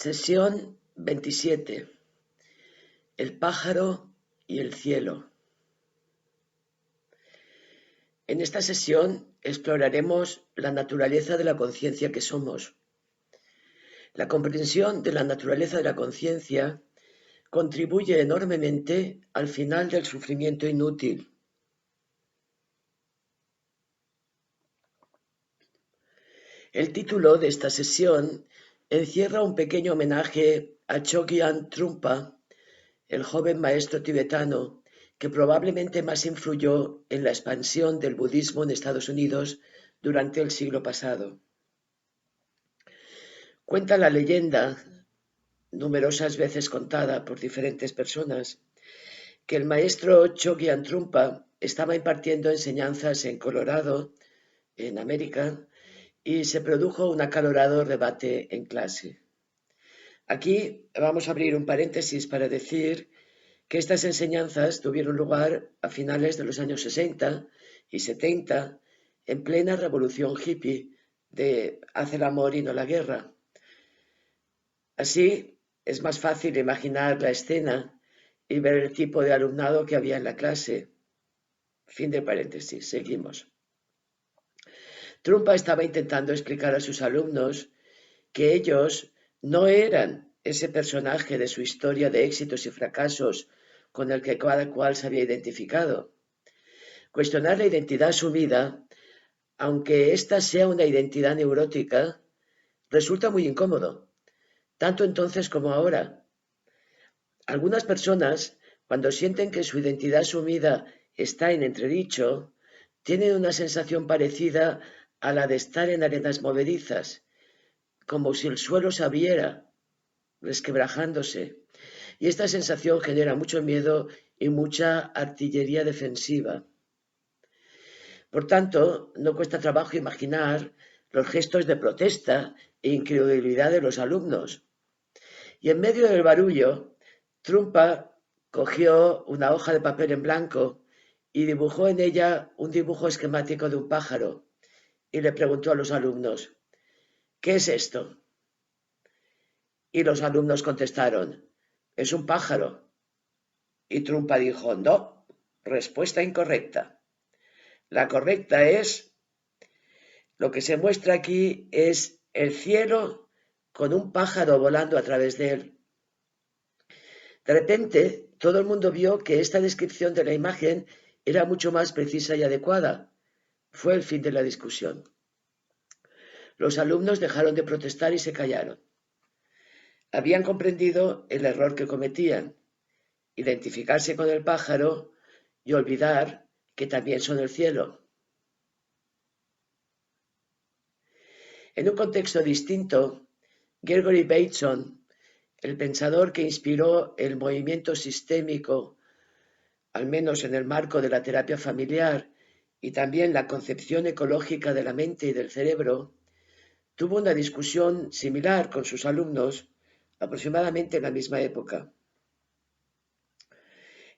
Sesión 27. El pájaro y el cielo. En esta sesión exploraremos la naturaleza de la conciencia que somos. La comprensión de la naturaleza de la conciencia contribuye enormemente al final del sufrimiento inútil. El título de esta sesión encierra un pequeño homenaje a Chögyam Trungpa, el joven maestro tibetano que probablemente más influyó en la expansión del budismo en Estados Unidos durante el siglo pasado. Cuenta la leyenda, numerosas veces contada por diferentes personas, que el maestro Chögyam Trungpa estaba impartiendo enseñanzas en Colorado, en América, y se produjo un acalorado debate en clase. Aquí vamos a abrir un paréntesis para decir que estas enseñanzas tuvieron lugar a finales de los años 60 y 70, en plena revolución hippie de haz el amor y no la guerra. Así es más fácil imaginar la escena y ver el tipo de alumnado que había en la clase. Fin de paréntesis, seguimos. Trungpa estaba intentando explicar a sus alumnos que ellos no eran ese personaje de su historia de éxitos y fracasos con el que cada cual se había identificado. Cuestionar la identidad asumida, aunque ésta sea una identidad neurótica, resulta muy incómodo, tanto entonces como ahora. Algunas personas, cuando sienten que su identidad asumida está en entredicho, tienen una sensación parecida a la de estar en arenas movedizas, como si el suelo se abriera, resquebrajándose. Y esta sensación genera mucho miedo y mucha artillería defensiva. Por tanto, no cuesta trabajo imaginar los gestos de protesta e incredulidad de los alumnos. Y en medio del barullo, Trungpa cogió una hoja de papel en blanco y dibujó en ella un dibujo esquemático de un pájaro y le preguntó a los alumnos: ¿qué es esto? Y los alumnos contestaron: es un pájaro. Y Trungpa dijo: no, respuesta incorrecta. La correcta es, lo que se muestra aquí es el cielo con un pájaro volando a través de él. De repente, todo el mundo vio que esta descripción de la imagen era mucho más precisa y adecuada. Fue el fin de la discusión. Los alumnos dejaron de protestar y se callaron. Habían comprendido el error que cometían: identificarse con el pájaro y olvidar que también son el cielo. En un contexto distinto, Gregory Bateson, el pensador que inspiró el movimiento sistémico, al menos en el marco de la terapia familiar y también la concepción ecológica de la mente y del cerebro, tuvo una discusión similar con sus alumnos aproximadamente en la misma época.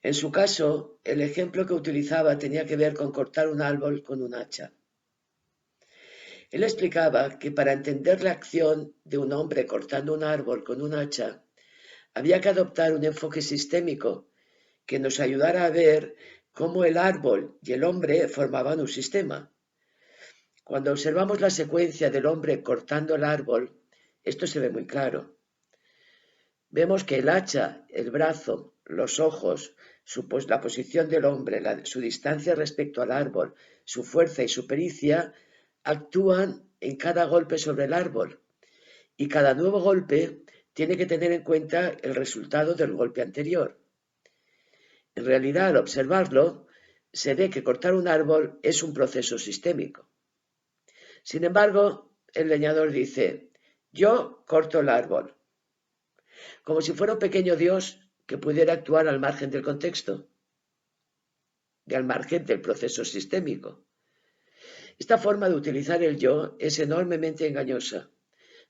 En su caso, el ejemplo que utilizaba tenía que ver con cortar un árbol con un hacha. Él explicaba que para entender la acción de un hombre cortando un árbol con un hacha, había que adoptar un enfoque sistémico que nos ayudara a ver cómo el árbol y el hombre formaban un sistema. Cuando observamos la secuencia del hombre cortando el árbol, esto se ve muy claro. Vemos que el hacha, el brazo, los ojos, la posición del hombre, su distancia respecto al árbol, su fuerza y su pericia actúan en cada golpe sobre el árbol, y cada nuevo golpe tiene que tener en cuenta el resultado del golpe anterior. En realidad, al observarlo, se ve que cortar un árbol es un proceso sistémico. Sin embargo, el leñador dice: yo corto el árbol, como si fuera un pequeño Dios que pudiera actuar al margen del contexto, al margen del proceso sistémico. Esta forma de utilizar el yo es enormemente engañosa.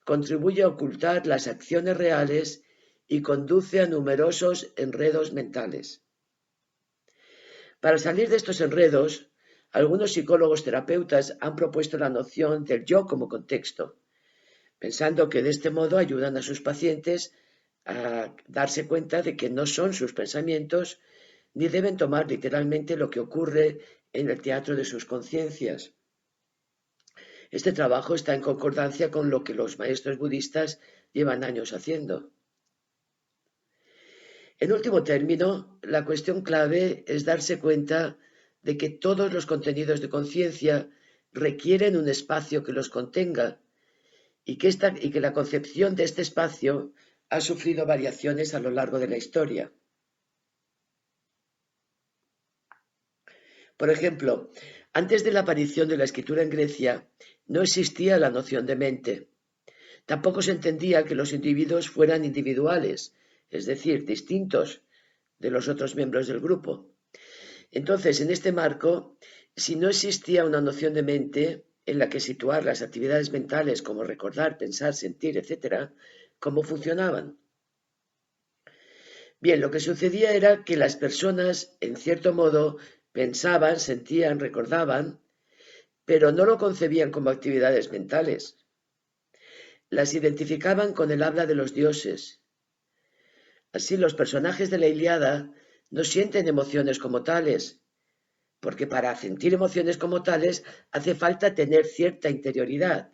Contribuye a ocultar las acciones reales y conduce a numerosos enredos mentales. Para salir de estos enredos, algunos psicólogos terapeutas han propuesto la noción del yo como contexto, pensando que de este modo ayudan a sus pacientes a darse cuenta de que no son sus pensamientos ni deben tomar literalmente lo que ocurre en el teatro de sus conciencias. Este trabajo está en concordancia con lo que los maestros budistas llevan años haciendo. En último término, la cuestión clave es darse cuenta de que todos los contenidos de conciencia requieren un espacio que los contenga y que la concepción de este espacio ha sufrido variaciones a lo largo de la historia. Por ejemplo, antes de la aparición de la escritura en Grecia, no existía la noción de mente. Tampoco se entendía que los individuos fueran individuales, es decir, distintos de los otros miembros del grupo. Entonces, en este marco, si no existía una noción de mente en la que situar las actividades mentales como recordar, pensar, sentir, etc., ¿cómo funcionaban? Bien, lo que sucedía era que las personas, en cierto modo, pensaban, sentían, recordaban, pero no lo concebían como actividades mentales. Las identificaban con el habla de los dioses. Así, los personajes de la Ilíada no sienten emociones como tales, porque para sentir emociones como tales hace falta tener cierta interioridad.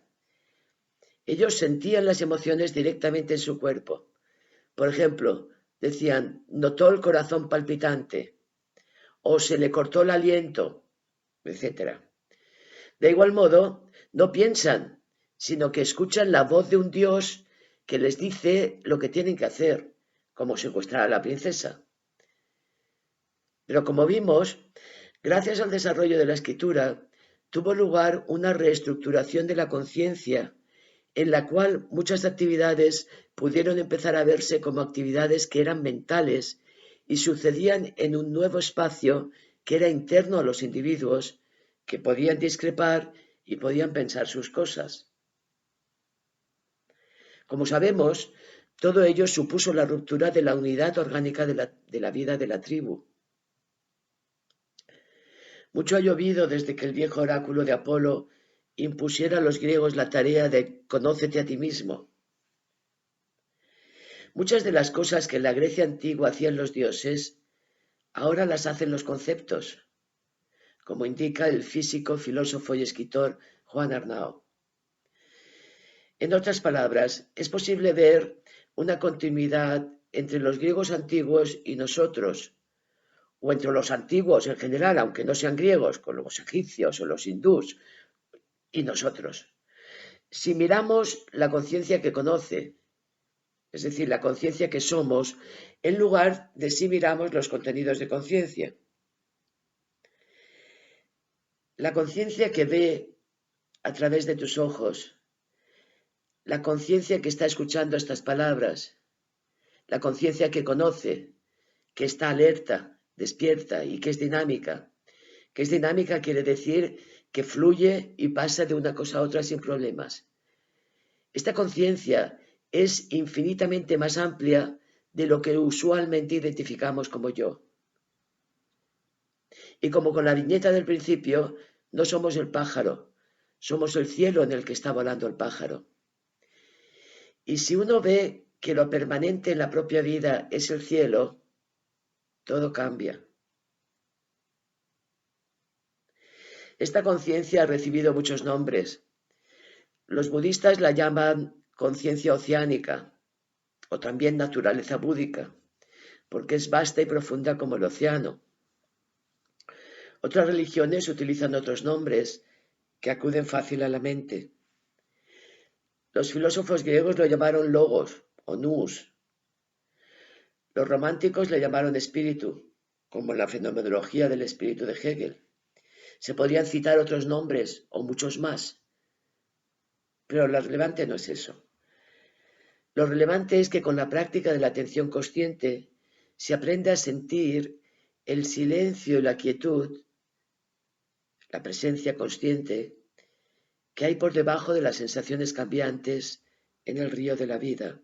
Ellos sentían las emociones directamente en su cuerpo. Por ejemplo, decían, notó el corazón palpitante, o se le cortó el aliento, etc. De igual modo, no piensan, sino que escuchan la voz de un dios que les dice lo que tienen que hacer, como secuestrar a la princesa. Pero como vimos, gracias al desarrollo de la escritura, tuvo lugar una reestructuración de la conciencia, en la cual muchas actividades pudieron empezar a verse como actividades que eran mentales y sucedían en un nuevo espacio que era interno a los individuos, que podían discrepar y podían pensar sus cosas. Como sabemos, todo ello supuso la ruptura de la unidad orgánica de la vida de la tribu. Mucho ha llovido desde que el viejo oráculo de Apolo impusiera a los griegos la tarea de conócete a ti mismo. Muchas de las cosas que en la Grecia antigua hacían los dioses, ahora las hacen los conceptos, como indica el físico, filósofo y escritor Juan Arnao. En otras palabras, es posible ver una continuidad entre los griegos antiguos y nosotros, o entre los antiguos en general, aunque no sean griegos, con los egipcios o los hindús, y nosotros. Si miramos la conciencia que conoce, es decir, la conciencia que somos, en lugar de si miramos los contenidos de conciencia. La conciencia que ve a través de tus ojos, la conciencia que está escuchando estas palabras, la conciencia que conoce, que está alerta, despierta y que es dinámica. Que es dinámica quiere decir que fluye y pasa de una cosa a otra sin problemas. Esta conciencia es infinitamente más amplia de lo que usualmente identificamos como yo. Y como con la viñeta del principio, no somos el pájaro, somos el cielo en el que está volando el pájaro. Y si uno ve que lo permanente en la propia vida es el cielo, todo cambia. Esta conciencia ha recibido muchos nombres. Los budistas la llaman conciencia oceánica o también naturaleza búdica, porque es vasta y profunda como el océano. Otras religiones utilizan otros nombres que acuden fácil a la mente. Los filósofos griegos lo llamaron logos o nous. Los románticos le llamaron espíritu, como en la fenomenología del espíritu de Hegel. Se podrían citar otros nombres o muchos más, pero lo relevante no es eso. Lo relevante es que con la práctica de la atención consciente se aprende a sentir el silencio y la quietud, la presencia consciente, que hay por debajo de las sensaciones cambiantes en el río de la vida.